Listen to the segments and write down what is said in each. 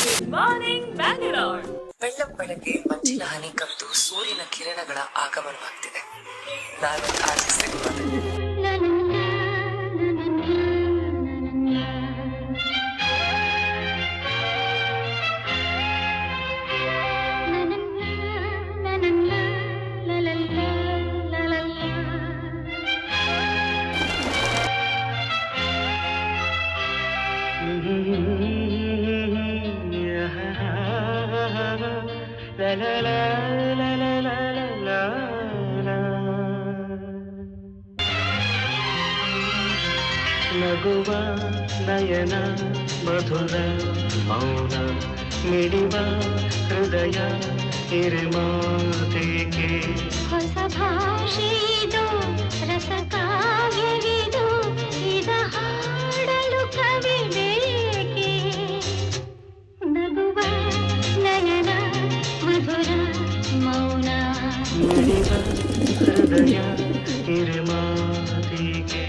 Good morning Bangalore. ಬೆಳ್ಳಂಬೆಳಗ್ಗೆ ಮಂಜಿನ ಹನಿ ಕವಿದು ಸೂರ್ಯನ ಕಿರಣಗಳ ಆಗಮನವಾಗ್ತಿದೆ. ನಾನು ಆಚೆ ಸಿಗುತ್ತದೆ. ನಗುವ ನಯನ ಮಧುರ ಮೌನ ಮಿಡಿವ ಹೃದಯ ಹಿರಿಮಾತೆಗೆ ಹೊಸ ಭಾಷೆಯಿದು ರಸಕಾವ್ಯವಿದು ಇದ ಹಾಡಲು ಕವಿ ಬೇಕೆ. ನಗುವ ನಯನ ಮಧುರ ಮೌನ ಮಿಡಿವ ಹೃದಯ ಹಿರಿಮಾತೆಗೆ.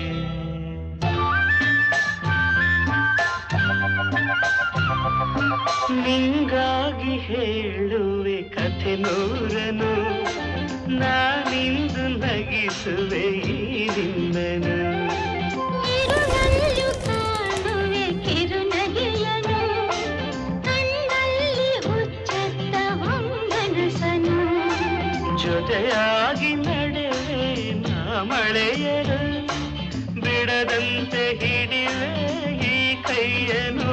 ನಿಂಗಾಗಿ ಹೇಳುವೆ ಕಥೆ ನೂರನು, ನಾನಿಂದು ನಗಿಸುವೆ ಈ ನಿನ್ನನು. ಇರುಳಲ್ಲೂ ಕಾಣುವೆ ಕಿರುನಗೆಯನು, ಕಣ್ಣಲ್ಲಿ ಹುಚ್ಚತ್ತ ಹೊಂಗನಸನು. ಜೊತೆಯಾಗಿ ನಡೆವೆ ನಾ ಮಳೆಯರು, ಬಿಡದಂತೆ ಹಿಡಿವೆ ಈ ಕೈಯನು.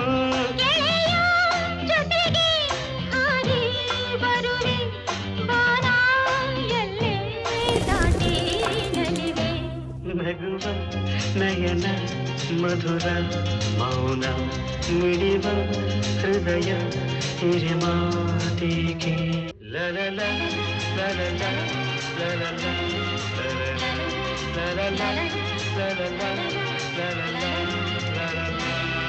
ನಗುವ ನಯನ ಮಧುರ ಮೌನ ಮಿಡಿವ ಹೃದಯ ಹಿರಿಮಾತೆಗೆ. ಲಲಲ ಲಲಲ ಲಲಲ ಲಲಲ ಲಲಲ ಲಲಲ ಲಲಲ ಲಲಲ.